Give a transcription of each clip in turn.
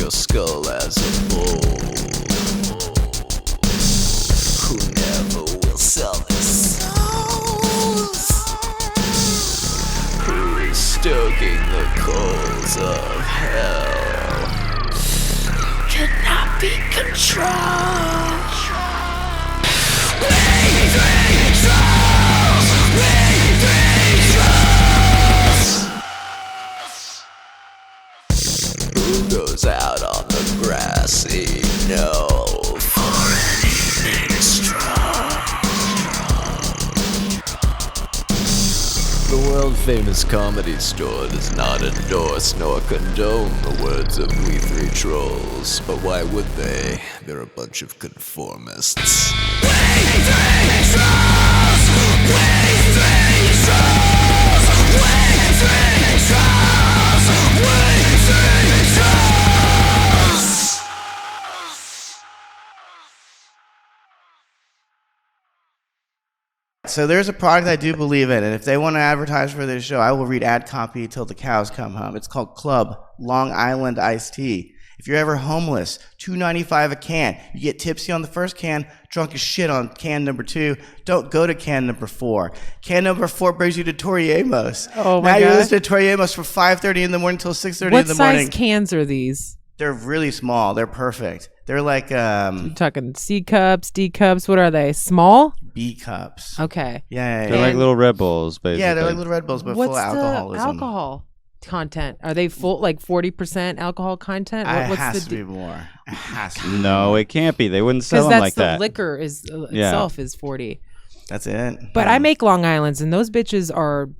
your skull as a bowl. Who never will sell their souls? Who is stoking the coals of hell? Cannot be controlled. Who goes out on the grassy knoll for anything strong? The world-famous Comedy Store does not endorse nor condone the words of we three trolls, but why would they? They're a bunch of conformists. We three trolls! We three trolls! We three trolls! We three trolls! So there's a product I do believe in, and if they want to advertise for this show, I will read ad copy till the cows come home. It's called Club Long Island Iced Tea. If you're ever homeless, $2.95 a can. You get tipsy on the first can, drunk as shit on can number 2. Don't go to can number 4. Can number 4 brings you to Tr33. Oh my God. Now you're listening to Tr33 from 5:30 in the morning till 6:30 in the morning. What size cans are these? They're really small. They're perfect. They're like You're talking C cups, D cups. What are they? Small? B cups. Okay. Yeah. They're like little Red Bulls, basically. Yeah, they're like little Red Bulls, but What's full of alcoholism. the alcohol content? Are they full, like 40% alcohol content? It has to be more. It has to be No, it can't be. They wouldn't sell them like that. Because that's the liquor is itself is 40. That's it. But I make Long Islands, and those bitches are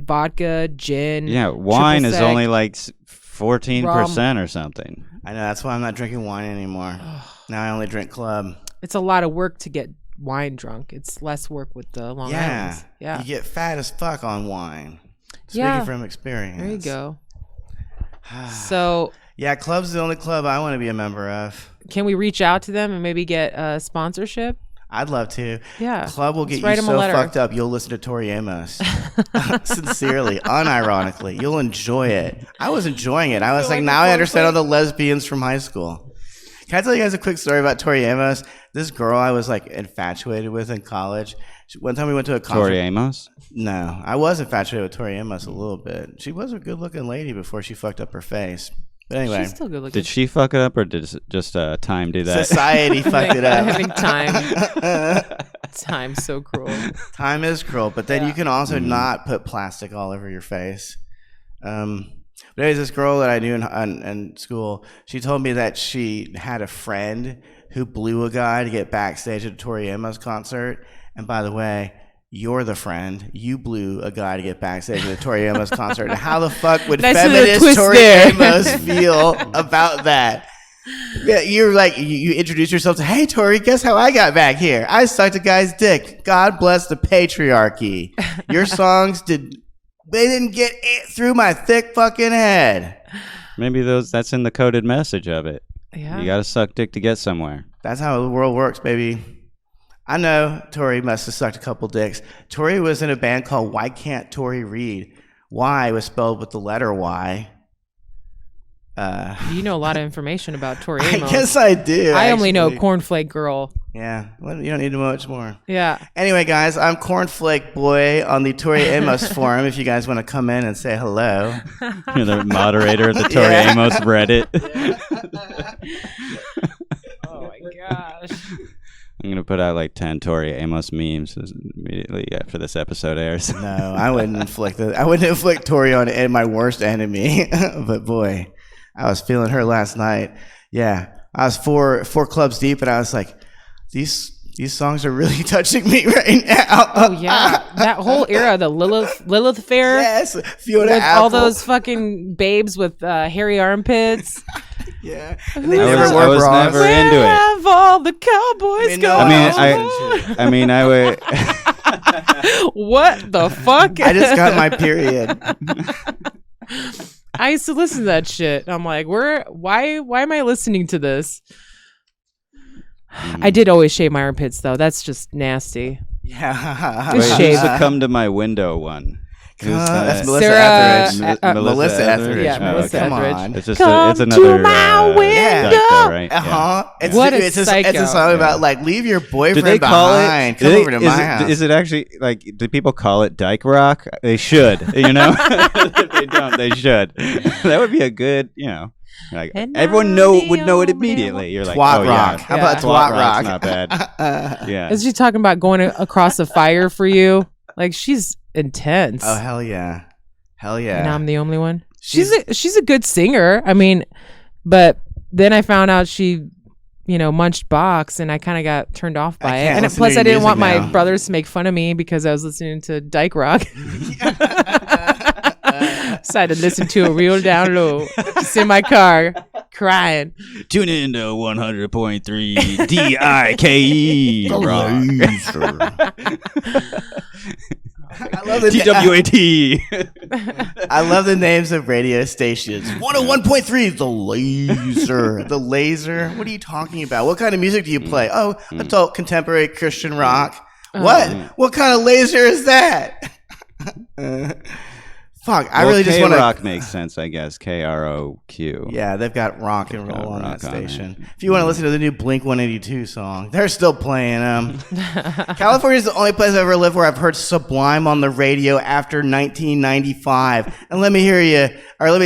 vodka, gin. Yeah, wine is triple sec, only like 14% or something. I know, that's why I'm not drinking wine anymore. Now I only drink Club. It's a lot of work to get wine drunk. It's less work with the Long Islands. Yeah. You get fat as fuck on wine. Yeah. Speaking from experience. There you go. So yeah, Club's the only club I want to be a member of. can we reach out to them and maybe get a sponsorship? I'd love to. Yeah. Club will get Let's you write 'em a so letter. fucked up you'll listen to Tr33. Sincerely, unironically. You'll enjoy it. I was enjoying it. I was like, now I understand all the lesbians from high school. Can I tell you guys a quick story about Tr33? This girl I was like infatuated with in college. One time we went to a concert. Tori Amos? No, I was infatuated with Tr33 a little bit. She was a good-looking lady before she fucked up her face. But anyway. She's still good looking. Did she fuck it up, or did just time do that? Society fucked it up. Having time. Time's so cruel. Time is cruel, but then you can also not put plastic all over your face. But anyways, this girl that I knew in school, she told me that she had a friend who blew a guy to get backstage at a Tr33 concert. And by the way, you're the friend. You blew a guy to get backstage at a Tr33 concert. And how the fuck would Nice feminist little twist there. Tr33 feel about that? Yeah, you're like, you introduce yourself to, hey, Tori, guess how I got back here? I sucked a guy's dick. God bless the patriarchy. Your songs didn't get through my thick fucking head. Maybe that's in the coded message of it. Yeah. You gotta suck dick to get somewhere. That's how the world works, baby. I know Tori must have sucked a couple dicks. Tori was in a band called Why Can't Tori Read? Y was spelled with the letter Y. You know a lot of information about Tori I Amos. guess I do. I only know actually. Cornflake Girl. Yeah, well, you don't need much more. Yeah. Anyway, guys, I'm Cornflake Boy on the Tori Amos forum. If you guys want to come in and say hello. You're the moderator of the Tori Yeah. Amos Reddit. Oh my gosh. I'm gonna put out like 10 Tori Amos memes immediately after this episode airs. No, I wouldn't inflict that. I wouldn't inflict Tori on my worst enemy. But boy, I was feeling her last night. Yeah, I was four clubs deep, and I was like, these songs are really touching me right now. Oh yeah, that whole era, the Lilith Fair. Yes, Fiona with Apple. all those fucking babes with hairy armpits. Yeah, and they I never was wore bras. never into it. Have all the cowboys no, going? I mean, I would. What the fuck? I just got my period. I used to listen to that shit. I'm like, why am I listening to this? I did always shave my armpits though. That's just nasty. Yeah. Wait, Just who shave. used to come to my window one? That's Melissa Sarah- Etheridge. Melissa Etheridge. Yeah, Melissa Come Etheridge. on. It's just Come it's another to my window. Dyke, right? It's, What a it's a psycho. song about like leave your Do boyfriend they call behind. it? Come over to my house. Is it actually like? Do people call it dyke rock? They should. You know, if they don't, they should. That would be a good. You know, like And everyone would know it immediately. You're like, Twat oh rock. yeah, How about Yeah. twat rock's rock? not bad. Yeah. Is she talking about going across a fire for you? Like she's intense. Oh hell yeah, hell And yeah. I'm the only one. She's a good singer. I mean, but then I found out she, munched box, and I kind of got turned off by it. can't And listen plus, to I your didn't want music my now. brothers to make fun of me because I was listening to dyke rock. Decided to listen to it real down low, just in my car, crying. Tune in to 100.3 DIKE rock. I love the TWAT. I love the names of radio stations. 101.3, the laser. The laser. What are you talking about? What kind of music do you play? Oh, adult contemporary Christian rock. What? What kind of laser is that? Fuck, I really just want to. K-Rock makes sense, I guess. KROQ. Yeah, they've got rock and roll on that rock on station. it. If you want to listen to the new Blink 182 song, they're still playing them. California is the only place I've ever lived where I've heard Sublime on the radio after 1995. And let me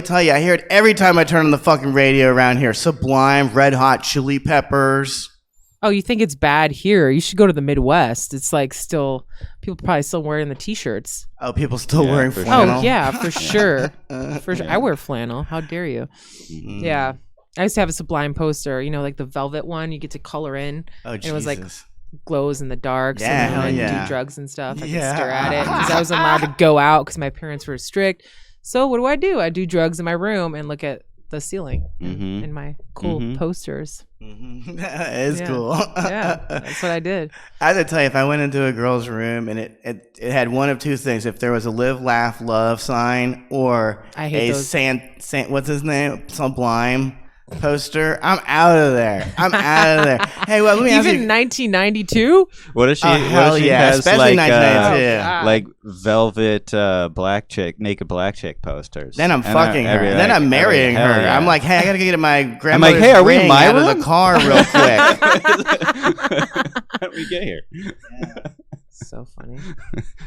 tell you, I hear it every time I turn on the fucking radio around here. Sublime, Red Hot Chili Peppers. Oh, you think it's bad here? You should go to the Midwest. It's like people probably still wearing the t-shirts. Oh, people still wearing for flannel? Oh yeah, for sure. For sure. I wear flannel. How dare you? Yeah. I used to have a Sublime poster, like the velvet one you get to color in. Oh, and Jesus. it was like glows in the dark. Yeah, so when hell I yeah. do drugs and stuff. I Yeah. could stare at it because I wasn't allowed to go out because my parents were strict. So what do? I do drugs in my room and look at the ceiling in my cool posters. It's Yeah. cool. Yeah, that's what I did. I have to tell you, if I went into a girl's room and it had one of two things, if there was a live, laugh, love sign or I hate a those. what's his name? Sublime poster, I'm out of there. Hey, well, let me ask Even you. 1992? What if she? Oh, what hell if she yeah, has especially like 1992. God. like velvet naked black chick posters? Then I'm And fucking her. I'd be Then like, I'm marrying hell her. yeah. I'm like, hey, I gotta get my grandmother's hey, are we in ring my out of room? the car real quick. How did we get here? So funny.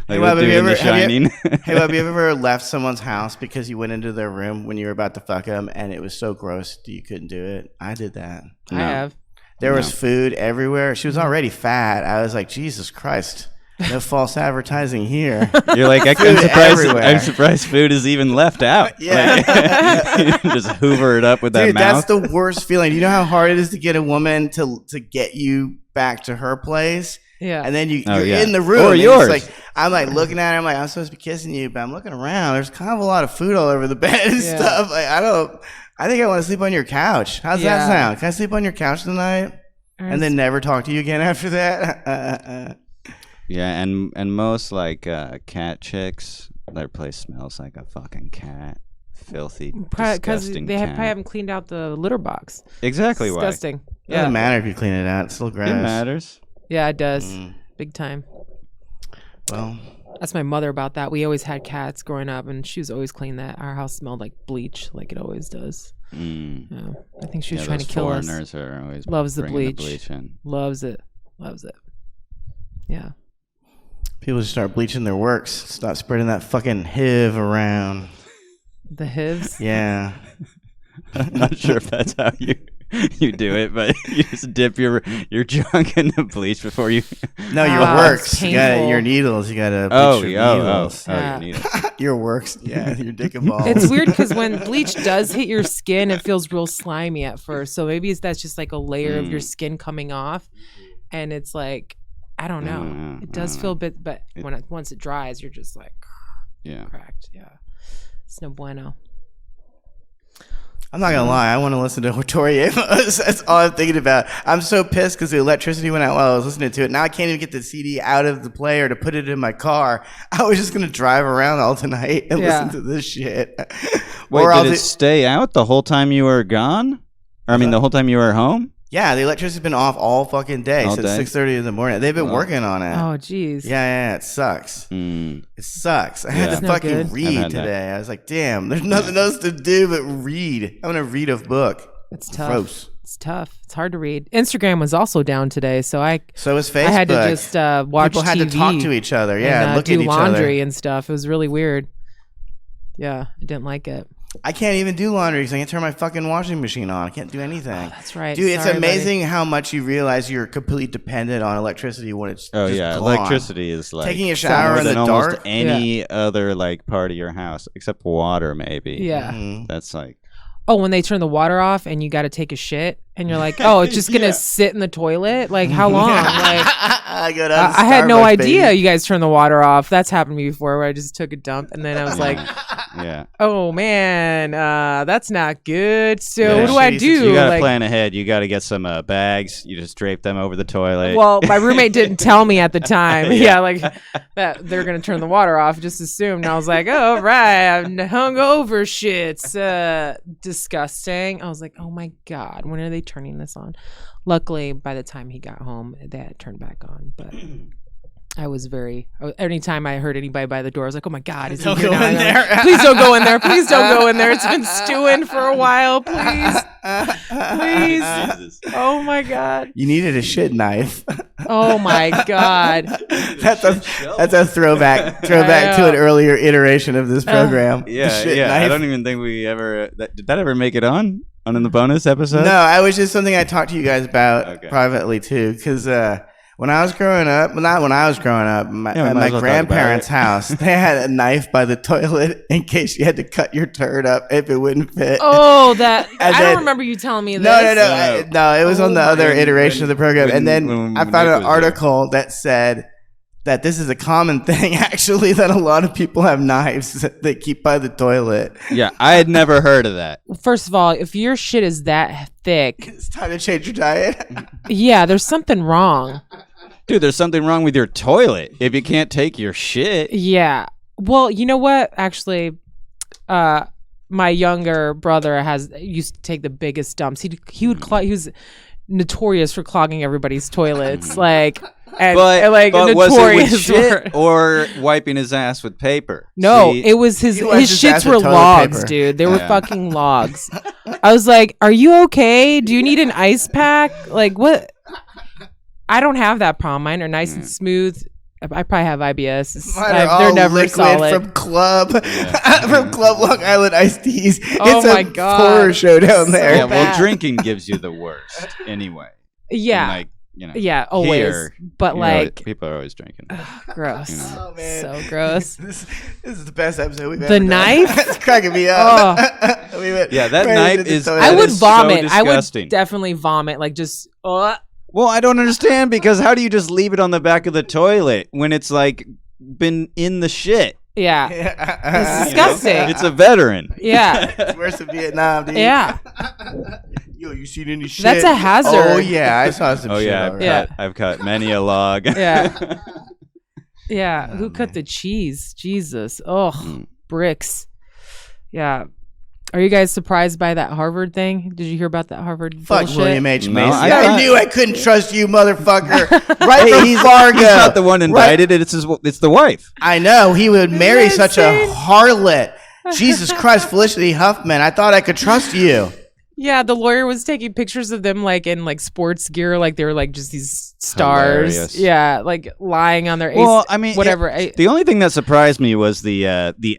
Like Well, we're have you doing The ever- have Shining. Hey, Bob, you ever left someone's house because you went into their room when you were about to fuck them and it was so gross that you couldn't do it? I did that. I have. There was food everywhere. She was already fat. I was like, Jesus Christ. No false advertising here. You're like, I'm Food surprised. everywhere. I'm surprised food is even left out. Yeah. Like, you just hoover it up with that Dude, mouth. that's the worst feeling. Do you know how hard it is to get a woman to get you back to her place? Yeah. And then you're yeah. in the room. Or and yours. it's like, I'm like looking at her. I'm like, I'm supposed to be kissing you, but I'm looking around. There's kind of a lot of food all over the bed and Yeah. stuff. Like, I think I want to sleep on your couch. How's that Yeah. sound? Can I sleep on your couch tonight? And then never talk to you again after that? Yeah, and most like cat chicks, their place smells like a fucking cat. Filthy, because disgusting they cat. probably haven't cleaned out the litter box. Exactly why. Disgusting. It doesn't Yeah. matter if you clean it out. It's still gross. It matters. Yeah, it does. Big time. Well, That's my mother about that. We always had cats growing up, and she was always clean that. Our house smelled like bleach, like it always does. Yeah. I think she was trying to those kill us. foreigners are always Loves the bringing bleach. in. Loves it. Loves it. Yeah. people should start bleaching their works. Stop spreading that fucking HIV around. The HIVs? Yeah. I'm not sure if that's how you do it, but you just dip your junk in the bleach before you. No, your Wow, works. it's You got painful. your needles. You got to bleach your needles. Yeah. you need it. Your works. Yeah, your dick and balls. It's weird because when bleach does hit your skin, it feels real slimy at first. So maybe that's just like a layer of your skin coming off. And it's like, I don't know. It does feel a bit, but once it dries, you're just like Yeah. cracked. Yeah. It's no bueno. I'm not gonna lie. I want to listen to Thr33. That's all I'm thinking about. I'm so pissed because the electricity went out while I was listening to it. Now I can't even get the CD out of the player to put it in my car. I was just gonna drive around all tonight and Yeah. listen to this shit. Wait, Or I'll did it do- stay out the whole time you were gone? Or I mean, the whole time you were home? Yeah, the electricity's been off all fucking day All since day? 6:30 in the morning. They've been working on it. Oh, jeez. Yeah, it sucks. Mm. It sucks. I had Yeah. to No fucking good. I've read had today. that. I was like, damn, there's nothing else to do but read. I'm gonna read a book. It's tough. Gross. It's tough. It's hard to read. Instagram was also down today, so So is Facebook. I had to just watch People had TV to talk to each other. Yeah, and look do at each laundry other. and stuff. It was really weird. Yeah, I didn't like it. I can't even do laundry because I can't turn my fucking washing machine on. I can't do anything. Oh, that's right. Dude, it's Sorry, amazing how much you realize you're completely dependent on electricity when it's Oh just yeah, gone. electricity is like Taking a shower more in than the almost dark. any other like part of your house except water, maybe. buddy. Yeah. Mhm. That's like Oh, when they turn the water off and you got to take a shit, and you're like, oh, it's just gonna Yeah. sit in the toilet. Like how long? Like I go down to I had no Starbucks, idea baby. you guys turned the water off. That's happened to me before, where I just took a dump and then I was like, yeah. oh man, that's not good. So Yeah, what do I shitty do? You gotta Like, plan ahead. You gotta get some bags. You just drape them over the toilet. well, my roommate didn't tell me at the time. Yeah. Yeah, like that they're gonna turn the water off. Just assumed. And I was like, oh right, I'm hungover. Shit's disgusting. I was like, oh my god, when are they turning this on? Luckily, by the time he got home, they had turned back on. But I was anytime I heard anybody by the door, I was like, oh my god, is he Don't here go now? in there. Please don't go in there. Please don't go in there. It's been stewing for a while. Please, please. Jesus. Oh my god. You needed a shit knife. Oh my god. that's a throwback to an earlier iteration of this program. The Yeah, shit yeah. knife. I don't even think we ever. Did that ever make it on in the bonus episode? No, I was just something I talked to you guys about Okay. privately too, because when I was growing up, well, not when I was growing up, Yeah, we at might my as well talk about grandparents' it. house, they had a knife by the toilet in case you had to cut your turd up if it wouldn't fit. Oh, that And I then- don't remember you telling me this. No, it was on the other iteration of the program. when- And then when I found Nick an was there. article that said that this is a common thing, actually, that a lot of people have knives that they keep by the toilet. Yeah, I had never heard of that. First of all, if your shit is that thick, It's time to change your diet. yeah, there's something wrong. Dude, there's something wrong with your toilet if you can't take your shit. Yeah. Well, you know what? Actually, my younger brother used to take the biggest dumps. He was notorious for clogging everybody's toilets, like and like but was it notorious with for- shit or wiping his ass with paper? No, See? it was his He wipes his ass shits with were toilet logs, paper. dude. They were Yeah. fucking logs. I was like, "Are you okay? Do you need an ice pack? Like what?" I don't have that problem. Mine are nice and smooth. I probably have IBS. Mine are all They're never liquid solid. from Club, from Club Long Island Iced Teas. Oh It's my a God. horror show down there. Yeah, well, bad. drinking gives you the worst anyway. Yeah, And, like, you know, yeah, always. here, But you know, like, people are always drinking. gross. You know. Oh, man. So gross. This is the best episode we've The ever done. knife? It's cracking me up. We went Yeah, that right knife into the is- toilet. I That would is so vomit. I would disgusting. definitely vomit. Like just. Well, I don't understand because how do you just leave it on the back of the toilet when it's like been in the shit? Yeah. It's It's disgusting. It's a veteran. Yeah. It's worse than Vietnam, dude. Yeah. Yo, you seen any shit? That's a hazard. Oh yeah, I saw some Oh shit. yeah, already. Yeah. I've cut many a log. Yeah. Yeah. Who cut the cheese? Jesus. Oh, bricks. Yeah. Are you guys surprised by that Harvard thing? Did you hear about that Harvard Fuck bullshit? William H. No, Macy. I I thought- knew I couldn't trust you, motherfucker. Right from he's Fargo. not the one indicted. It's the wife. I know he would marry Isn't that such a insane? harlot. Jesus Christ, Felicity Huffman. I thought I could trust you. Yeah, the lawyer was taking pictures of them like in like sports gear, like they were like just these stars. Hilarious. Yeah, like lying on their Well, I mean, whatever. The only thing that surprised me was the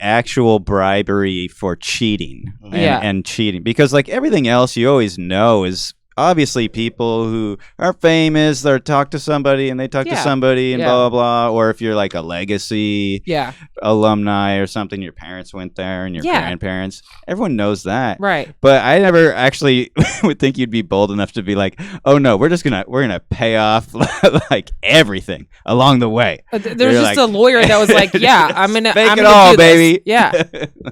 actual bribery for cheating Yeah. and cheating, because like everything else you always know is obviously people who are famous, they talk to somebody and they talk to Yeah. somebody and Yeah. blah blah blah, or if you're like a legacy yeah, alumni or something, your parents went there and your Yeah. grandparents, everyone knows that. right. But I never actually would think you'd be bold enough to be like, oh no, we're gonna pay off like everything along the way. There's You're just like- a lawyer that was like, yeah, I'm gonna Fake I'm it gonna all, do this. baby. Yeah.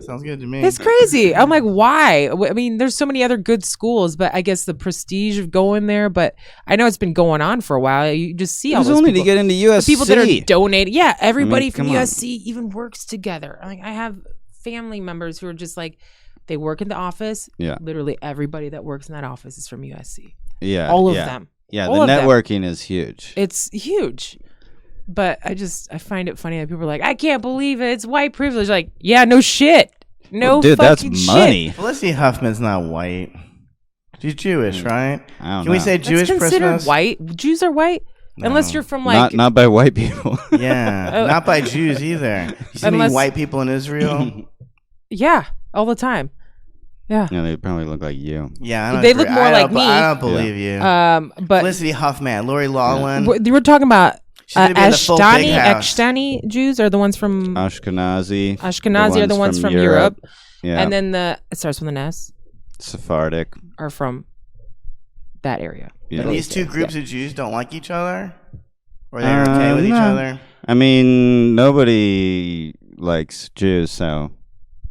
Sounds good to me. It's crazy. I'm like, why? I mean, there's so many other good schools, but I guess the prestige of going there. But I know it's been going on for a while. You just see It all was those only people. to get into USC. The people that are donating. Yeah, everybody from come on. USC even works together. Like I have family members who are just like, they work in the office. Yeah. Literally everybody that works in that office is from USC. Yeah. All of yeah. them. Yeah, All the of them. networking is huge. It's huge. But I find it funny that people are like, I can't believe it. It's white privilege. Like, yeah, no shit. No Well, dude, that's fucking shit. money. Felicity Huffman's not white. She's Jewish, right? I don't Can we know. say That's Jewish considered Christmas? white. Jews are white. Unless you're from like not by white people. Yeah, not by Jews either. You see any Unless- white people in Israel? yeah, all the time. Yeah. Yeah, they probably look like you. Yeah, I don't They agree. look more I like don't- me. I don't believe you. But Felicity Huffman, Lori Loughlin. we're talking about She's gonna be in the full big house. Ashtani Jews are the ones from Ashkenazi. Ashkenazi are the ones from Europe. Yeah. And then it starts with an S Sephardic. are from that area. Yeah. And these two groups of Jews don't like each other? Or they're okay with each no. other? I mean, nobody likes Jews, so.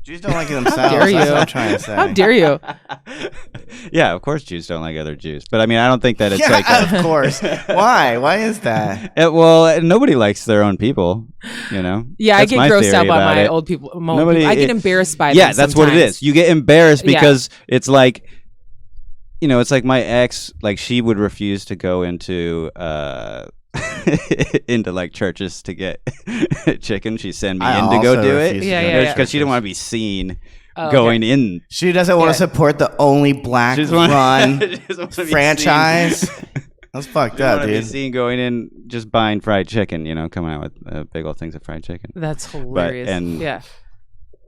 Jews don't like themselves. dare you. That's what I'm trying to say. How dare you? Yeah, of course Jews don't like other Jews. But I mean, I don't think that it's Yeah, like. of course. Why? Why is that? Well, nobody likes their own people, you know? Yeah, That's I my get grossed theory out by about my it. old people. Nobody- I get it- embarrassed by Yeah, them that's what it sometimes. is. You get embarrassed Yeah. because it's like, you know, it's like my ex, like she would refuse to go into into like churches to get chicken. She'd send me I in to go also do refuse it. to Yeah, go yeah, to yeah. Because she didn't churches. want to be seen Oh, going okay. in. She doesn't want Yeah. to support the only black She just wanna- run she just wanna be franchise. seen. That's fucked She didn't up, wanna be dude. seen going in, just buying fried chicken. You know, coming out with big old things of fried chicken. That's hilarious. and- yeah.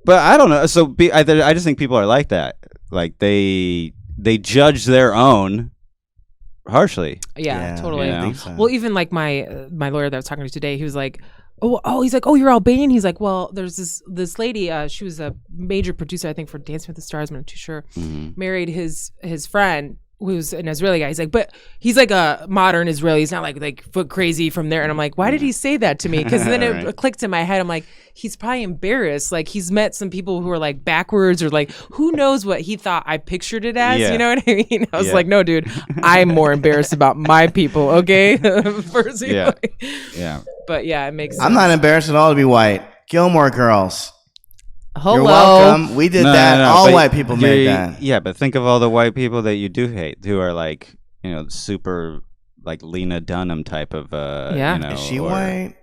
But I don't know. So I just think people are like that. Like they judge their own harshly. Yeah, Yeah, totally. you I know? think so. Well, even like my lawyer that I was talking to today, he was like, he's like, oh, you're Albanian. He's like, well, there's this lady. She was a major producer, I think, for Dancing with the Stars. I'm not too sure. Married his friend, who's an Israeli guy. He's like, but he's like a modern Israeli. He's not like foot crazy from there. And I'm like, why did he say that to me? Because then it Right. clicked in my head. I'm like, he's probably embarrassed. Like he's met some people who are like backwards or like who knows what he thought I pictured it as. Yeah. You know what I mean? I was Yeah. like, no, dude, I'm more embarrassed about my people. Okay, personally. Yeah. Yeah. But yeah, it makes sense. I'm not embarrassed at all to be white. Gilmore Girls. Hello. You're welcome. We did that. No, All but white people made that. Yeah, but think of all the white people that you do hate, who are like, you know, super like Lena Dunham type of. Yeah. Is You know, she or- white?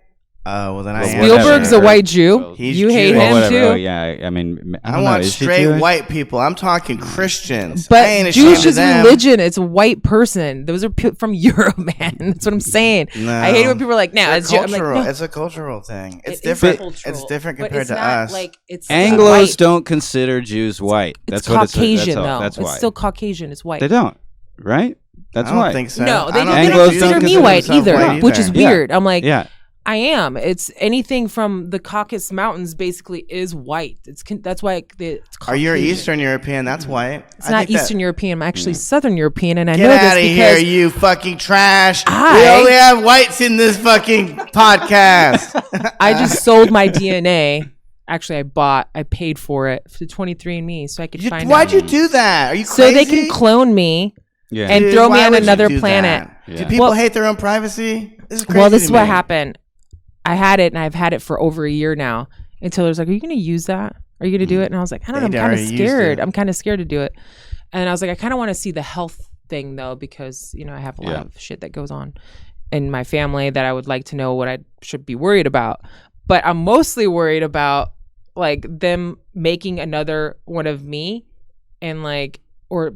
Oh, well then I Well, am. Spielberg's a sure. white Jew. He's You hate Jewish. Well, him whatever. too. Oh, yeah, I mean, I I don't know. want Is she straight Jewish? white people. I'm talking Christians. I But ain't ashamed Jewish of is them. religion. It's a white person. Those are from Europe, man. That's what I'm saying. No. I hate it when people are like, "No, It's it's Jew-" I'm like, cultural. no. It's a cultural thing. It's It is different. cultural, It's different but compared it's to not us. Like it's Anglos white. don't consider Jews white. It's That's what it's. Caucasian That's all. though. That's it's why still Caucasian. It's white. they don't, right? That's I don't why. think so. No, I they don't don't think Anglos Jews don't consider me consider white themselves either, which is either. Yeah. weird. I'm like, Yeah. I am. It's anything from the Caucasus Mountains basically is white. That's why it's Are you Caucasian. Eastern European? That's white. It's not Eastern European. I'm actually Southern European, and I Get know out this of because here, you fucking trash. We I- only have whites in this fucking podcast. I just sold my DNA. Actually, I paid for it to 23andMe so I could find Why'd out. you do that? Are you So crazy? they can clone me Yeah. and Dude, throw me why on would you another do planet. that? Yeah. Do people Well- hate their own privacy? This is crazy. Well, this is to what me. happened. I had it, and I've had it for over a year now. And Taylor's like, "Are you going to use that? Are you going to do it?" And I was like, "I don't know. I'm They'd kind of already used scared. it. I'm kind of scared to do it." And I was like, "I kind of want to see the health thing though, because I have a lot Yeah. of shit that goes on in my family that I would like to know what I should be worried about." But I'm mostly worried about like them making another one of me, and or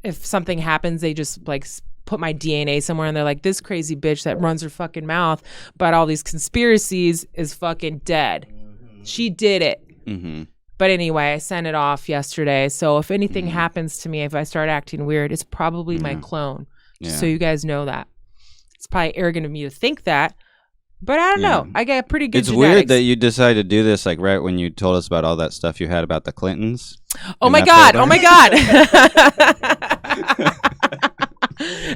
if something happens, they just put my DNA somewhere and they're like, this crazy bitch that runs her fucking mouth about all these conspiracies is fucking dead. She did it. Mm-hmm. But anyway, I sent it off yesterday. So if anything happens to me, if I start acting weird, it's probably my clone. Just so you guys know that. It's probably arrogant of me to think that. But I don't know. I got pretty good It's genetics. weird that you decided to do this like right when you told us about all that stuff you had about the Clintons. Oh in my that god! folder. Oh my god!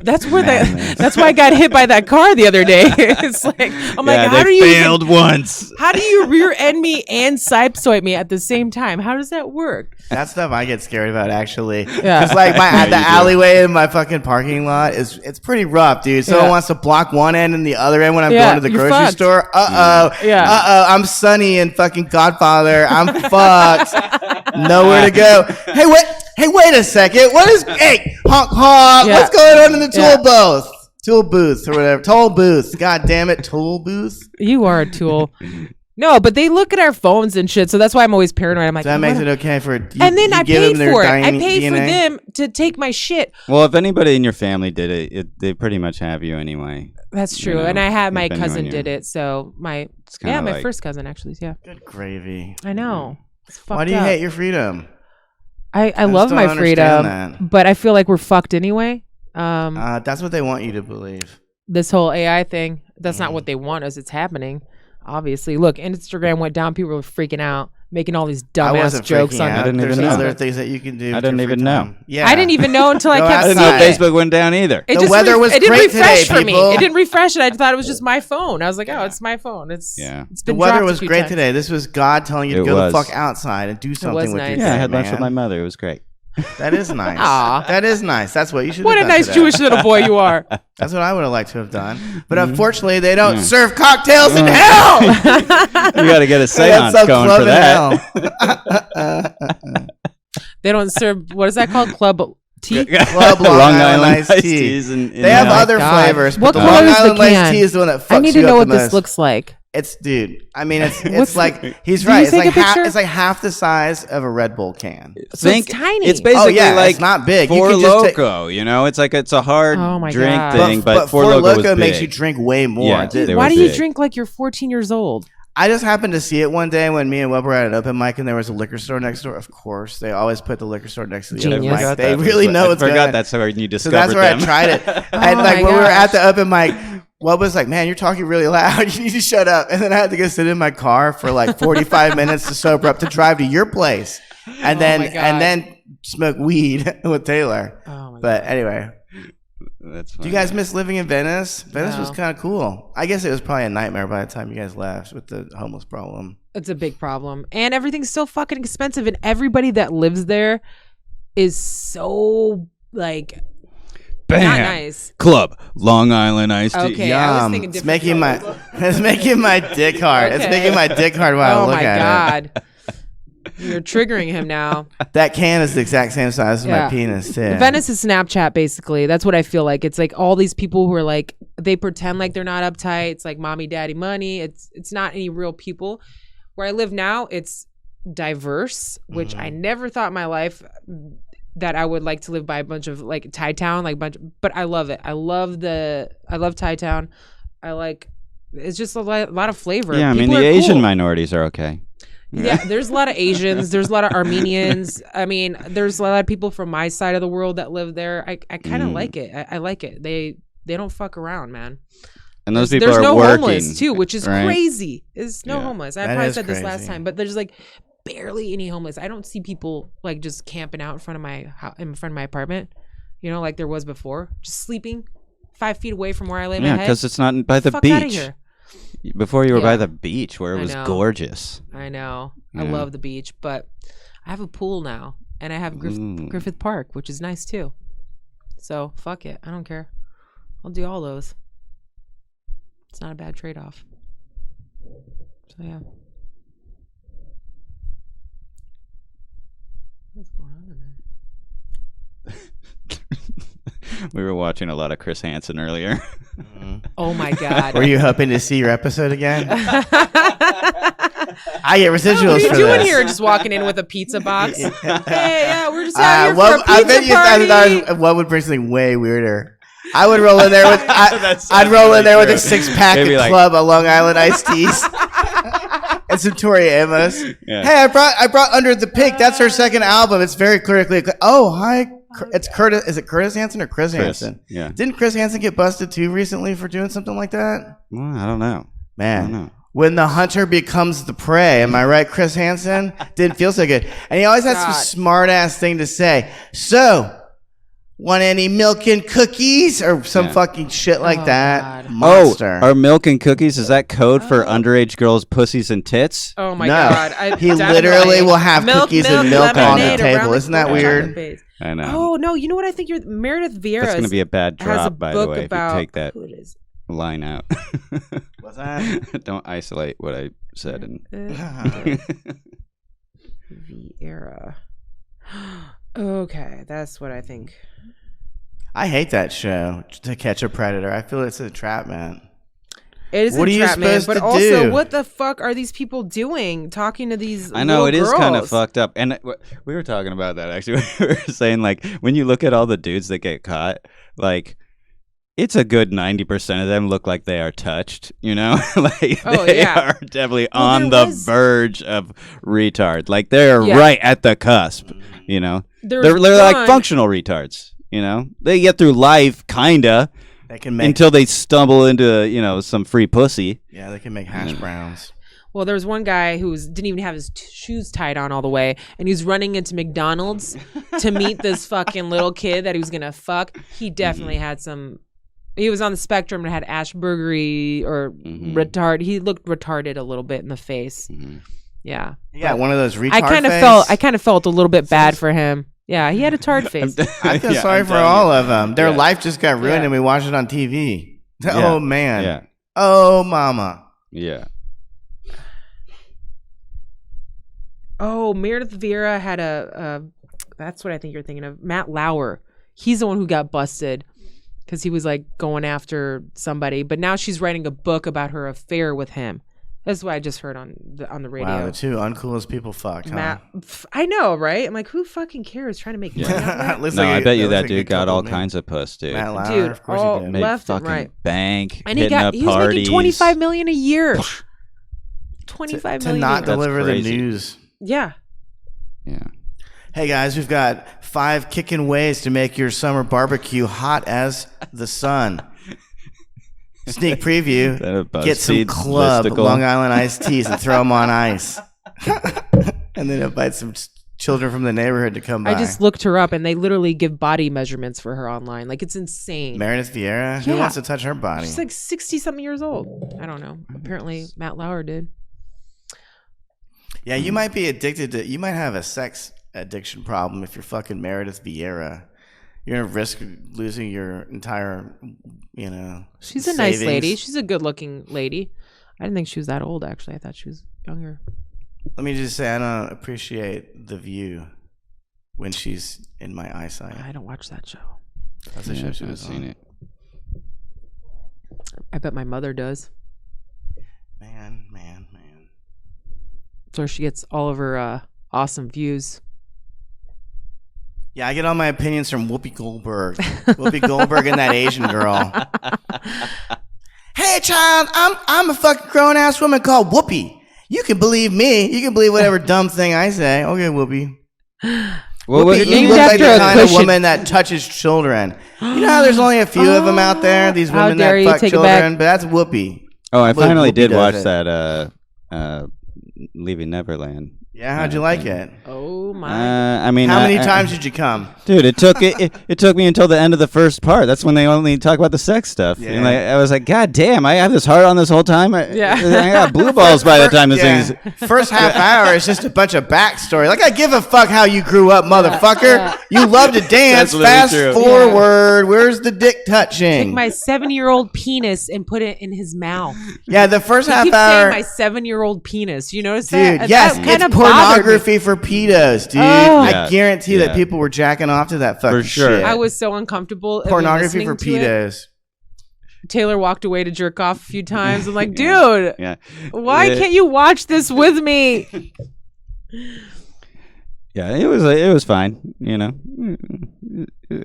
That's where that's why I got hit by that car the other day. It's like, I'm like, how do you failed once? how do you rear end me and side swipe me at the same time? How does that work? That stuff I get scared about actually. Yeah. Because like Yeah, the you do. alleyway in my fucking parking lot it's pretty rough, dude. Someone Yeah. wants to block one end and the other end when I'm Yeah, going to the you're grocery fucked. store. Yeah. I'm Sonny and fucking Godfather. I'm fucked. Nowhere to go. Hey, wait a second. What is? Hey, Honk honk. Yeah. What's going on in the tool Yeah. booth? Tool booth or whatever. Toll booth. God damn it, tool booth. You are a tool. No, but they look at our phones and shit, so that's why I'm always paranoid. I'm like, So that oh, makes what it okay for you, and then you I give paid them their for it. I DNA? paid for them to take my shit. Well, if anybody in your family did it, they pretty much have you anyway. That's true. You know, and I had my if anyone cousin you- did it, so my It's kinda my like- first cousin actually. Yeah, Good gravy. I know. It's fucked Why do you up. hate your freedom? I just love don't my understand freedom, that. but I feel like we're fucked anyway. That's what they want you to believe. This whole AI thing, that's not what they want us. It's happening. Obviously, look, Instagram went down. People were freaking out, making all these I dumbass wasn't jokes freaking on. out. didn't There's even know. other things that you can do. I with didn't your free even know. time. Yeah, I didn't even know until I Go kept I didn't seeing know it. Facebook went down either. It The just weather was it didn't great refresh today, for me. people. It didn't refresh, and I thought it was just my phone. I was like, oh, it's my phone. It's Yeah. It's The been weather dropped a was few great times. today. This was God telling you to It go was. the fuck outside and do something with nice. your Yeah, I day, had lunch man. with my mother. It was great. That is nice. Aw. That is nice. That's what you should What have a done nice today. Jewish little boy you are. That's what I would have liked to have done. But Mm-hmm. unfortunately, they don't serve cocktails in hell. You got to get a That's seance some going club for in that. hell. They don't serve. What is that called? Club tea. Club Long Island iced tea. teas in They have hell. other God. flavors, What but the color Long is the Island iced can? tea is the one that fucks I need to you know up what the this most. looks like. It's dude. I mean, it's What's like he's Did right. you It's take like a picture? it's like half the size of a Red Bull can. So Think it's tiny. It's basically Oh, yeah, like it's not big. You Four can just take- Loko, you know, it's like it's a hard Oh my drink God. thing, but Four Four Loko Loko was makes big. you drink way more. Yeah, Dude, they Why were do you big. drink like you're 14 years old? I just happened to see it one day when me and Web were at an open mic and there was a liquor store next door. Of course, they always put the liquor store next to the Genius. open I mic. forgot They that. really know I it's forgot gonna- that's where you So discovered that's where them. I tried it. And Oh like my when we were gosh. at the open mic, Web was like, "Man, you're talking really loud. You need to shut up." And then I had to go sit in my car for like 45 minutes to sober up to drive to your place, and Oh my God. then smoke weed with Taylor. Oh my But anyway, That's do funny. you guys miss living in Venice? Venice was No. kind of cool. I guess it was probably a nightmare by the time you guys left with the homeless problem. It's a big problem. And everything's so fucking expensive. And everybody that lives there is so, like, Bam. not nice. Club Long Island iced tea. Okay. I was Yum. thinking It's different making my colors. it's making my dick hard. It's Okay. making my dick hard while I Oh look my at it. God. You're triggering him now. That can is the exact same size as my Yeah. penis too. Venice is Snapchat, basically. That's what I feel like. It's like all these people who are like, they pretend like they're not uptight. It's like mommy, daddy, money. It's not any real people. Where I live now, it's diverse, which I never thought in my life that I would like to live by a bunch of like Thai town, like bunch. But I love it. I love Thai town. It's just a lot of flavor. Yeah, I mean People the are Asian cool. minorities are okay. Yeah, there's a lot of Asians. There's a lot of Armenians. I mean, there's a lot of people from my side of the world that live there. I kind of like it. I like it. They don't fuck around, man. And those people There's are no working homeless too, which is right? crazy. There's no Yeah. homeless. I That probably is said this last crazy. time, but there's like barely any homeless. I don't see people like just camping out in front of my apartment. You know, like there was before, just sleeping 5 feet away from where I lay my Yeah, head. because it's not by the Fuck outta beach. here. Before you were by Yeah. the beach where it I was know. gorgeous. I know. I Yeah. love the beach, but I have a pool now, and I have Ooh. Griffith Park, which is nice too. So fuck it, I don't care. I'll do all those. It's not a bad trade-off. So yeah. What's going on in there? We were watching a lot of Chris Hansen earlier. Oh my god. Were you hoping to see your episode again? I get What residuals are you for doing this. here? Just walking in with a pizza box? Hey, yeah, we're just out here for Well, a I pizza bet you party. what would bring something way weirder. I would roll in there with That I'd roll in sounds there with really a true. 6-pack Maybe of like- Club of Long Island iced teas and some Tori Amos. Yeah. Hey, I brought Under the Pink. That's her second album. It's very critically. Oh, hi. It's Curtis. Is it Curtis Hanson or Chris Hansen? Yeah. Didn't Chris Hansen get busted too recently for doing something like that? Well, I don't know. Man. I don't know. When the hunter becomes the prey, am I right, Chris Hansen? Didn't feel so good. And he always has some God. smart ass thing to say. So, want any milk and cookies? Or some Yeah. fucking shit like Oh, that. God. Monster. Oh, are milk and cookies, is that code for underage girls' pussies and tits? Oh my No. god! He definitely- literally will have cookies and milk on the lemonade table. around Isn't that corner. weird? Chocolate base. I know. Oh no! You know what I think? Meredith Vieira That's going to be a bad has a drop, by the book way, if about you take that who it is. line out. What's that? Don't isolate what I said. Vieira. Okay, that's what I think. I hate that show, To Catch a Predator. I feel it's a trap, man. It is What a are you trap, man. supposed But to also, do? what the fuck are these people doing? Talking to these I know, it little is kind of girls? fucked up. And we were talking about that, actually. We were saying, like, when you look at all the dudes that get caught, like, it's a good 90% of them look like they are touched, you know? Like, they are definitely on the verge of retard. Like, they're right at the cusp, you know? They're like functional retards, you know? They get through life, kinda. They can make, until they stumble into, you know, some free pussy. Yeah, they can make hash browns. Well, there was one guy who didn't even have his shoes tied on all the way, and he was running into McDonald's to meet this fucking little kid that he was gonna fuck. He definitely had some. He was on the spectrum and had Aspergery or retard. He looked retarded a little bit in the face. Yeah. Yeah, one of those retard. I kind of felt a little bit bad for him. Yeah, he had a tard face. I feel sorry for all of them. Their life just got ruined, and we watched it on TV. Oh man. Yeah. Oh mama. Yeah. Oh, Meredith Vieira had that's what I think you're thinking of. Matt Lauer. He's the one who got busted because he was like going after somebody. But now she's writing a book about her affair with him. That's what I just heard on the radio. Wow, the two uncoolest people fucked, huh? I know, right? I'm like, who fucking cares trying to make money out of that? I bet you that dude got all kinds of puss, dude. Matt Lauer, Dude, of course he did. left and fucking right. bank, And he was making $25 million a year. $25 million to not deliver the crazy. news. Yeah. Yeah. Hey guys, we've got 5 kicking ways to make your summer barbecue hot as the sun. Sneak preview. Get some Club Long Island iced teas and throw them on ice. And then invite some children from the neighborhood to come by. I just looked her up, and they literally give body measurements for her online. Like, it's insane. Meredith Vieira? Who wants to touch her body? She's like 60-something years old. I don't know. Apparently, Matt Lauer did. Yeah, you might be addicted to... You might have a sex addiction problem if you're fucking Meredith Vieira. You're going to risk losing your entire, you know, she's a nice lady. She's a good-looking lady. I didn't think she was that old, actually. I thought she was younger. Let me just say, I don't appreciate The View when she's in my eyesight. I don't watch that show. That's the show she was seen on. it. I bet my mother does. Man. That's where she gets all of her awesome views. Yeah, I get all my opinions from Whoopi Goldberg. Whoopi Goldberg and that Asian girl. Hey, child, I'm a fucking grown-ass woman called Whoopi. You can believe me. You can believe whatever dumb thing I say. Okay, Whoopi. Well, Whoopi, you look like the kind of woman that touches children. You know how there's only a few of them out there? These women that fuck children? But that's Whoopi. Oh, I finally did watch it. that Leaving Neverland. Yeah, how'd you like it? Oh my! I mean, how many times did you come, dude? It took me until the end of the first part. That's when they only talk about the sex stuff. Yeah. And like, I was like, God damn! I have this heart on this whole time. I got blue balls by the time this thing's. First half hour is just a bunch of backstory. Like, I give a fuck how you grew up, motherfucker. Yeah. You love to dance. Fast forward. Where's the dick touching? Take my 7-year-old penis and put it in his mouth. Yeah, the first half hour. My 7-year-old penis. You notice that? Dude, yes, it's pornography for pedos, dude. I guarantee that people were jacking off to that fucking shit. I was so uncomfortable. Pornography for pedos. Taylor walked away to jerk off a few times. I'm like, dude, why can't you watch this with me? Yeah, it was fine. You know,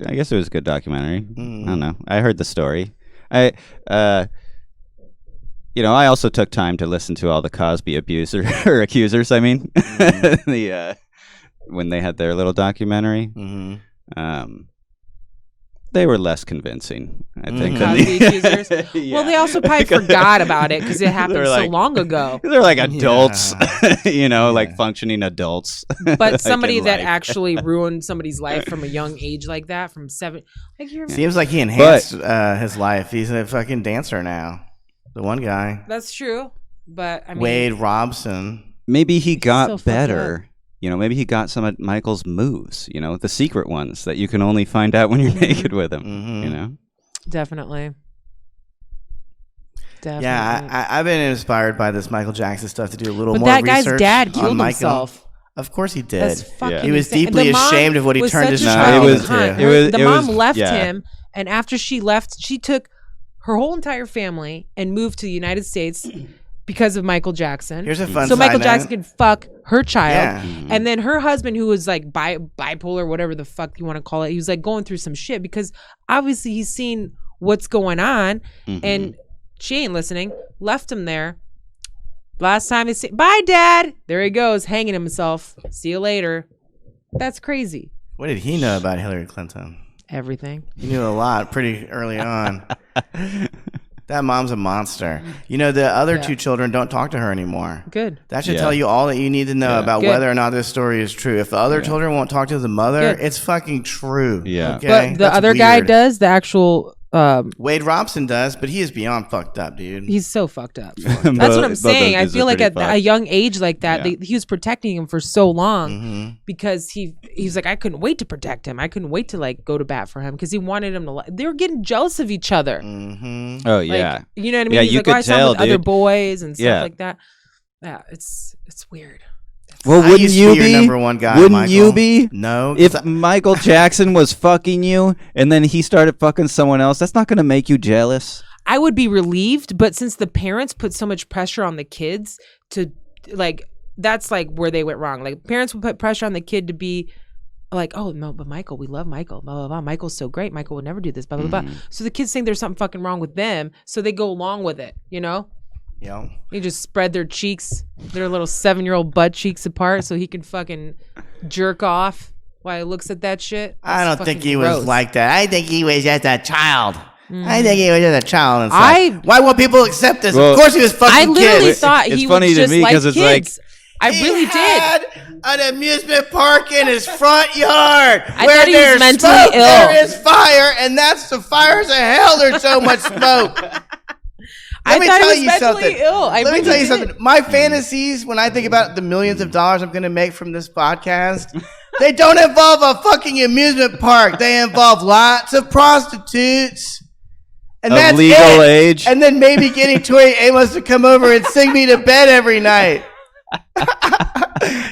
I guess it was a good documentary. I don't know. I heard the story. You know, I also took time to listen to all the Cosby accusers. I mean, when they had their little documentary, they were less convincing, I think. Cosby accusers. Yeah. Well, they also probably forgot about it because it happened so long ago. They're like adults, you know, like functioning adults. But somebody that actually ruined somebody's life from a young age like that, from 7, like seems like he enhanced his life. He's a fucking dancer now. The one guy. That's true. But I mean, Wade Robson. Maybe he got better. You know, maybe he got some of Michael's moves, you know, the secret ones that you can only find out when you're naked with him, you know? Definitely. Yeah, I've been inspired by this Michael Jackson stuff to do a little more research. But that guy's dad killed himself. Of course he did. That's fucking He was insane. deeply The mom ashamed of what he was turned such his a child fucking into. cunt. The mom left yeah. him, and after she left, she took her whole entire family and moved to the United States because of Michael Jackson. Here's a fun so side Michael note. Jackson could fuck her child. Yeah. And then her husband, who was like bipolar, whatever the fuck you want to call it, he was like going through some shit because obviously he's seen what's going on, and she ain't listening. Left him there. Last time they say, bye, Dad. There he goes, hanging himself. See you later. That's crazy. What did he know about Hillary Clinton? Everything. He knew a lot pretty early on. That mom's a monster. You know, the other two children don't talk to her anymore. Good. That should tell you all that you need to know about whether or not this story is true. If the other children won't talk to the mother, it's fucking true. Yeah. Okay? But the That's other guy weird. does, the actual... Wade Robson does, but he is beyond fucked up, dude. He's so fucked up. That's what I'm saying. I feel like at a young age like that, he was protecting him for so long because he's like, I couldn't wait to protect him. I couldn't wait to like go to bat for him because he wanted him to. They were getting jealous of each other. Oh yeah, like, you know what I mean? Yeah, He's you like, could I saw him tell, with other dude. boys and stuff like that. Yeah, it's weird. Well, I wouldn't used to you be your be? number one guy, Wouldn't Michael. you be? No. If Michael Jackson was fucking you and then he started fucking someone else, that's not going to make you jealous. I would be relieved, but since the parents put so much pressure on the kids to like, that's like where they went wrong. Like parents would put pressure on the kid to be like, oh no, but Michael, we love Michael, blah blah blah. Michael's so great. Michael would never do this, blah blah blah. So the kids think there's something fucking wrong with them, so they go along with it. You know? Yeah. They just spread their cheeks, their little 7-year-old butt cheeks apart, so he can fucking jerk off while he looks at that shit. I That's don't think fucking he gross. was like that. I think he was just a child. I think he was just a child inside. I- Why won't people accept this? Well, of course he was fucking I literally kids. thought It's he funny was to just me like 'cause it's kids. I He really did. had an amusement park in his front yard. I where thought he was there's mentally smoke, ill. there is fire, and that's the fires of hell. There's so much smoke. I Let me thought he tell was you mentally something. ill. I Let me really tell you did. something. My fantasies, when I think about the millions of dollars I'm going to make from this podcast, they don't involve a fucking amusement park. They involve lots of prostitutes. And Of that's legal it. age. And then maybe getting Tori Amos to come over and sing me to bed every night.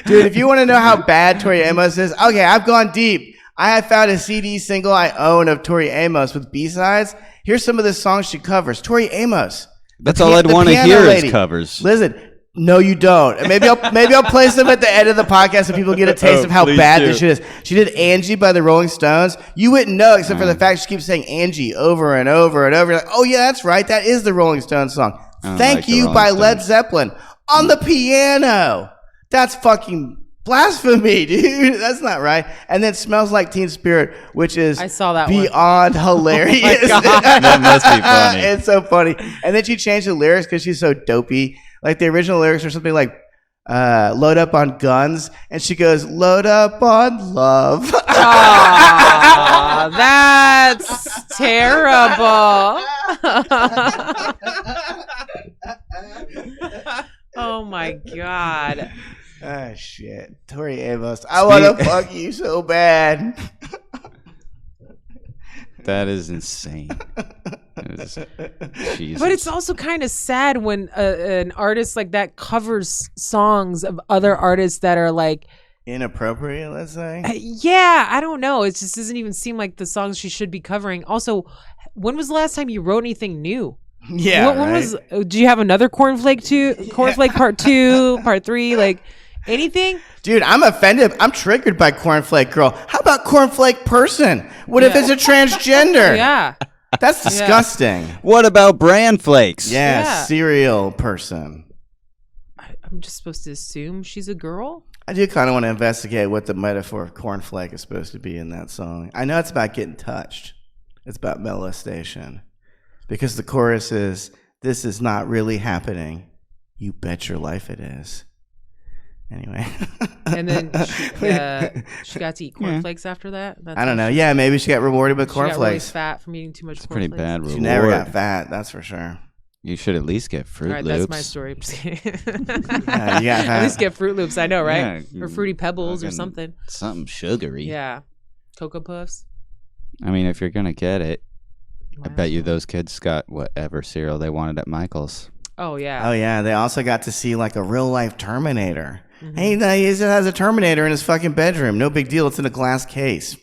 Dude, if you want to know how bad Tori Amos is, okay, I've gone deep. I have found a CD single I own of Tori Amos with B-sides. Here's some of the songs she covers. Tori Amos. That's all I'd The want to piano hear lady. is covers. Listen, no, you don't. And maybe I'll play some at the end of the podcast so people get a taste of how please bad do. this shit is. She did Angie by the Rolling Stones. You wouldn't know except for the fact she keeps saying Angie over and over and over. You're like, oh yeah, that's right. That is the Rolling Stones song. don't Thank like the You Rolling by Stones. Led Zeppelin on the piano. That's fucking blasphemy, dude. That's not right. And then Smells Like Teen Spirit, which is I saw that one. beyond hilarious. God. That must be funny. It's so funny. And then she changed the lyrics because she's so dopey. Like the original lyrics are something like load up on guns, and she goes, load up on love. Aw, that's terrible. Oh my God. Ah, shit. Tori Amos. I want to fuck you so bad. That is insane. That is- Jesus. But it's also kind of sad when an artist like that covers songs of other artists that are like, Inappropriate, let's say. yeah, I don't know. It just doesn't even seem like the songs she should be covering. Also, when was the last time you wrote anything new? Yeah. When right? was? Do you have another Cornflake Part 2, Part 3, like anything? Dude, I'm offended. I'm triggered by Cornflake Girl. How about Cornflake Person? What if it's a transgender? Yeah. That's disgusting. What about bran flakes? Yeah. Cereal person. I'm just supposed to assume she's a girl? I do kind of want to investigate what the metaphor of cornflake is supposed to be in that song. I know it's about getting touched. It's about molestation. Because the chorus is, this is not really happening. You bet your life it is. Anyway. And then she got to eat cornflakes after that? That's I don't know. Yeah, maybe she got rewarded with She got really cornflakes. fat from eating too much It's a cornflakes. pretty bad reward. She never got fat, that's for sure. You should at least get Fruit All right, Loops. that's my story. You got At fat. least get Fruit Loops, I know, right? Yeah, or Fruity Pebbles or fucking something. Something sugary. Yeah. Cocoa Puffs. I mean, if you're gonna get it, I Might bet as you well. those kids got whatever cereal they wanted at Michael's. Oh, yeah. Oh, yeah. They also got to see like a real life Terminator. And he just has a Terminator in his fucking bedroom. No big deal. It's in a glass case.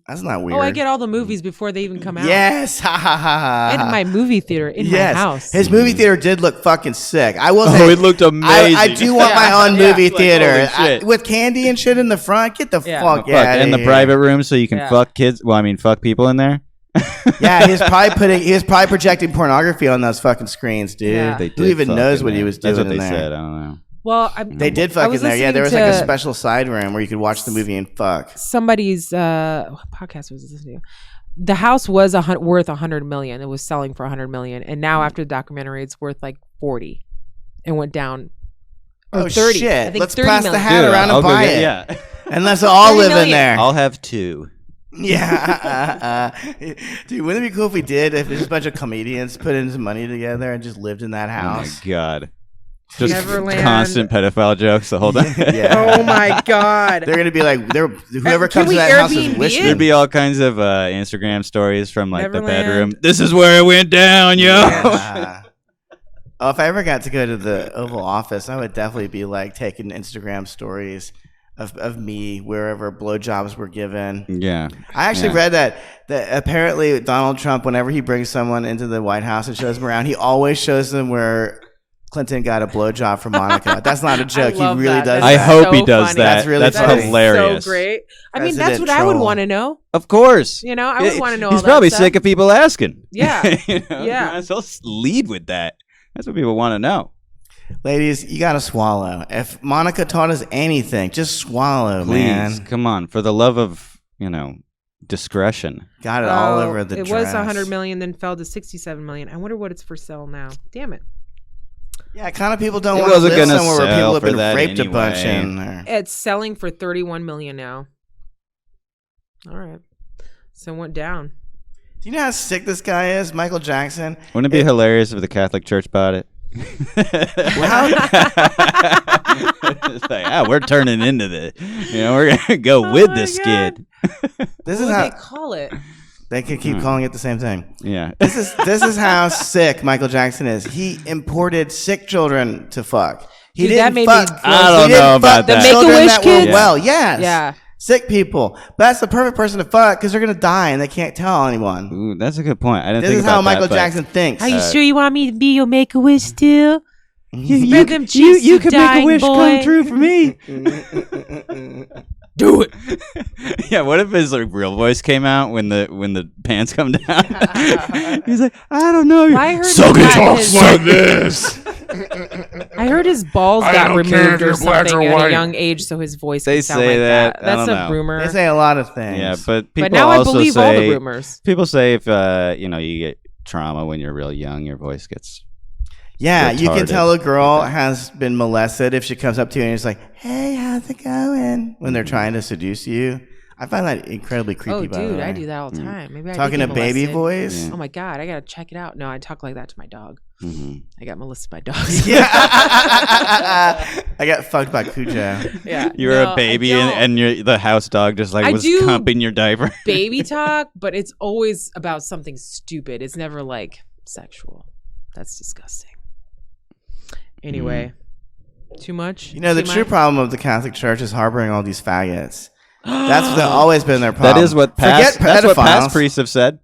That's not weird. Oh, I get all the movies before they even come out. Yes. Ha ha ha. In my movie theater, in my house. His movie theater did look fucking sick. I will say. Oh, it looked amazing. I do want my own movie theater. Like, holy shit. With candy and shit in the front. Get the fuck out of here. In the private room so you can fuck kids. Well, I mean, fuck people in there. Yeah, he was probably projecting pornography on those fucking screens, dude. Yeah. Who even knows what he was doing That's what in they there? said. I don't know. Well, they did fuck in there. Yeah, there was like a special side room where you could watch the movie and fuck. Somebody's what podcast was this? The house was worth $100 million. It was selling for $100 million, and now after the documentary, it's worth like 40. It went down. Or 30. Shit! I think Let's 30 pass the million. hat around and buy it. Yeah, and let's all live in there. I'll have 2. Yeah, dude, wouldn't it be cool if we did? If there's a bunch of comedians put in some money together and just lived in that house? Oh my god. Just Neverland. constant pedophile jokes the whole time. Yeah. Oh my god! They're gonna be like, whoever Can comes we to that house Airbnb is wishing. There'd be all kinds of Instagram stories from like Neverland. the bedroom. This is where it went down, yo. Yeah. Oh, if I ever got to go to the Oval Office, I would definitely be like taking Instagram stories of me wherever blowjobs were given. Yeah. I actually read that apparently Donald Trump, whenever he brings someone into the White House and shows them around, he always shows them where Clinton got a blowjob from Monica. That's not a joke. He really does I that. hope he so does funny. that. That's really That's funny. hilarious. So great. I mean, President that's what I would troll. want to know. Of course. You know, I would want to know all He's that probably stuff. sick of people asking. Yeah. You know? Yeah. So lead with that. That's what people want to know. Ladies, you got to swallow. If Monica taught us anything, just swallow, Please, man. come on. For the love of, discretion. Got it all over the It dress. was $100 million, then fell to $67 million. I wonder what it's for sale now. Damn it. Yeah, kind of people don't It want to wasn't live gonna somewhere where people have sell for been that raped a bunch anyway. in there. It's selling for $31 million now. All right. So it went down. Do you know how sick this guy is, Michael Jackson? Wouldn't it be hilarious if the Catholic Church bought it? It's like, we're turning into this. We're gonna go with this kid. This What is do how they call it? they can keep calling it the same thing. Yeah. This is how sick Michael Jackson is. He imported sick children to fuck. He Dude, that didn't made fuck. me I don't he didn't know fuck about the that. children Make-A-Wish that were kids? well, yes. Yeah. Sick people. But that's the perfect person to fuck because they're gonna die and they can't tell anyone. Ooh, that's a good point. I didn't This think is about how Michael that, but- Jackson thinks. Are you sure you want me to be your Make-A-Wish still? You Spread them cheeks, you could make a dying wish boy. come true for me. Do it. Yeah, what if his real voice came out when the pants come down? He's like, I don't know. I heard So he good. got his- like this. I heard his balls I got don't care removed if or you're black something or at white. a young age, so his voice They can sound say like that. I That's don't a know. rumor. They say a lot of things. Yeah, but people But now I also believe say, all the rumors. People say if you get trauma when you're real young, your voice gets. Yeah, you can retarded. tell a girl has been molested if she comes up to you and is like, "Hey, how's it going?" When they're trying to seduce you. I find that incredibly creepy. Oh, by the dude, way. I do that all the time. Maybe I Talking did a get baby molested. voice. Oh my god, I gotta check it out. No, I talk like that to my dog. Mhm. I got molested by dogs. Yeah, I got fucked by Cujo. Yeah, You're no, a baby I don't. and the house dog just like I was do cumping your diaper. baby talk, but it's always about something stupid. It's never like sexual. That's disgusting. Anyway, too much. You know, the TMI? true problem of the Catholic Church is harboring all these faggots. That's always been their problem. That is what past. Forget That's what past pedophiles. priests have said.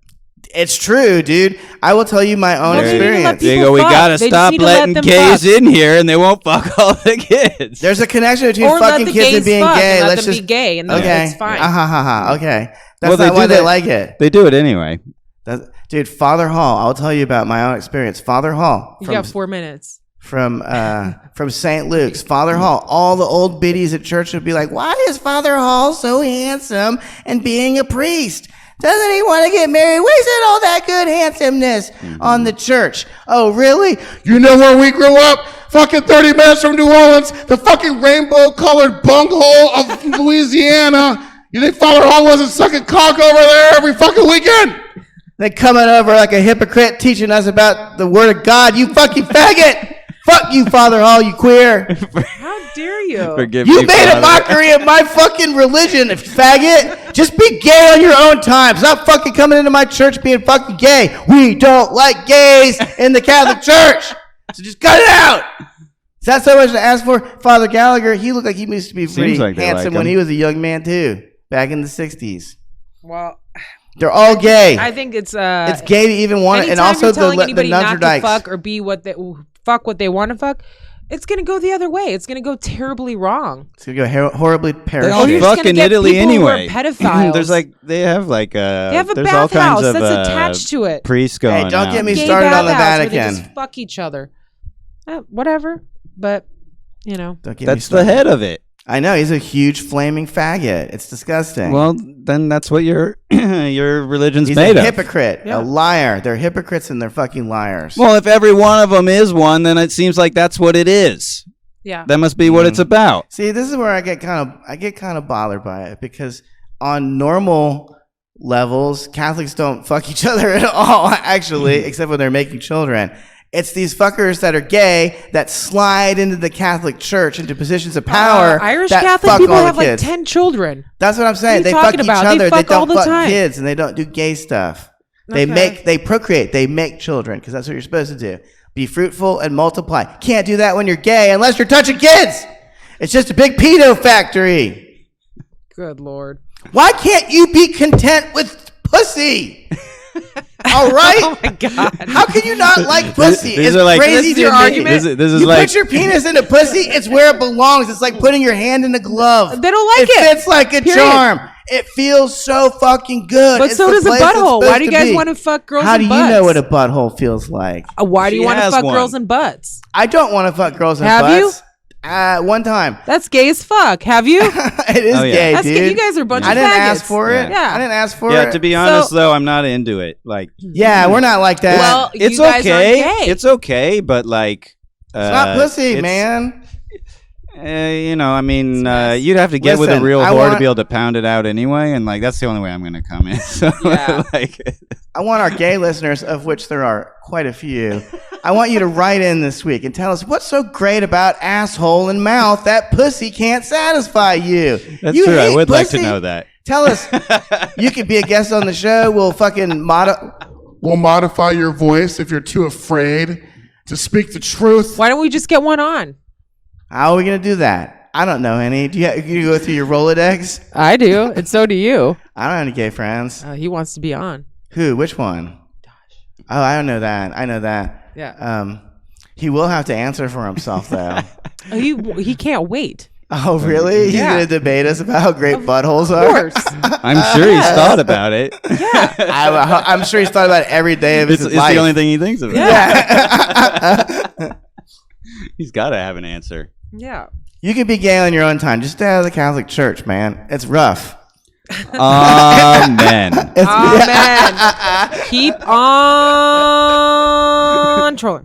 It's true, dude. I will tell you my own Well, they need to let experience. people They go, we fuck. gotta They just stop need to let letting them gays fuck." in here, and they won't fuck all the kids. There's a connection between Or let fucking the kids gays and being fuck gay. and let Let's them just be gay, and then okay. it's fine. Okay. That's Well, they not why do they that- like it. They do it anyway. Dude, Father Hall. I'll tell you about my own experience. Father Hall You got 4 minutes. from St. Luke's. Father Hall. All the old biddies at church would be like, "Why is Father Hall so handsome and being a priest? Doesn't he want to get married? Wasted all that good handsomeness on the church." Oh, really? You know where we grew up? Fucking 30 minutes from New Orleans, the fucking rainbow-colored bunghole of Louisiana. You think Father Hall wasn't sucking cock over there every fucking weekend? They coming over like a hypocrite teaching us about the word of God. You fucking faggot! Fuck you, Father Hall, you queer. How dare you? Forgive You me, made a Father. mockery of my fucking religion, faggot. Just be gay on your own time. Stop fucking coming into my church being fucking gay. We don't like gays in the Catholic Church. So just cut it out. Is that so much to ask for? Father Gallagher, he looked like he used to be pretty like handsome when he was a young man too, back in the 60s. Well, they're all gay. I think it's gay to even want it, and also you're telling anybody the not to Nunderdikes. fuck or be what they want to fuck. It's gonna go the other way. It's gonna go terribly wrong. It's gonna go horribly They all pear-shaped. fuck in Italy anyway. Pedophiles. There's they have a there's all kinds bathhouse of that's attached to it. priests going Hey, don't out. get me Gay started on the bathhouse where they Vatican. just fuck each other. Whatever, but Don't get me That's the started. head of it. I know he's a huge flaming faggot. It's disgusting. Well, then that's what your religion's he's made a of. hypocrite, Yeah. a liar. They're hypocrites and they're fucking liars. Well, if every one of them is one, then it seems like that's what it is. yeah. That must be what it's about. See, this is where I get kind of bothered by it, because on normal levels, Catholics don't fuck each other at all, actually, except when they're making children. It's these fuckers that are gay that slide into the Catholic Church into positions of power. Irish that Catholic fuck people all the have like kids. 10 children. That's what I'm saying. What are They you fuck talking each about? They other. They fuck all don't the fuck time. kids, and they don't do gay stuff. They Okay. they procreate, they make children, because that's what you're supposed to do. Be fruitful and multiply. Can't do that when you're gay unless you're touching kids. It's just a big pedo factory. Good Lord. Why can't you be content with pussy? All right. Oh my God. How can you not like pussy? These It's are like- crazy This is to your me. argument? This is You like put your penis in a pussy, it's where it belongs. It's like putting your hand in a glove. They don't like it. It fits like a Period. charm. It feels so fucking good. But It's so the does a place it's butthole. Why supposed do you to guys be. want to fuck girls How in do butts? you know what a butthole feels like? Why do you She want to has fuck one. girls in butts? I don't want to fuck girls in Have you? butts. One time. That's gay as fuck. Have you? It is Oh, yeah. gay, That's dude. gay. You guys are a bunch I of didn't faggots. ask for it. Yeah. I didn't ask for it. Yeah, to be honest though, I'm not into it. Like Yeah, we're not like that. Well, it's you guys okay. aren't gay. It's okay, but like it's not pussy, it's- man. I mean, you'd have to get with Listen, a real I whore to want- be able to pound it out anyway, and like that's the only way I'm gonna come in. So Yeah. like, I want our gay listeners, of which there are quite a few, I want you to write in this week and tell us what's so great about asshole and mouth that pussy can't satisfy you. that's You true. I hate would like to pussy? know that. Tell us. You could be a guest on the show. We'll fucking We'll modify your voice if you're too afraid to speak the truth. Why don't we just get one on? How are we going to do that? I don't know, Henny. Do you go through your Rolodex? I do, and so do you. I don't have any gay friends. He wants to be on. Who? Which one? Oh, I don't know that. I know that. Yeah. He will have to answer for himself, though. He can't wait. Oh, really? He's Yeah. going to debate us about how great buttholes Of are? course. I'm sure he's thought about it. I'm sure he's thought about it every day of his It's life. the only thing he thinks about. Yeah. He's got to have an answer. Yeah. You can be gay on your own time. Just stay out of the Catholic Church, man. It's rough. Amen. Amen. Keep on trolling.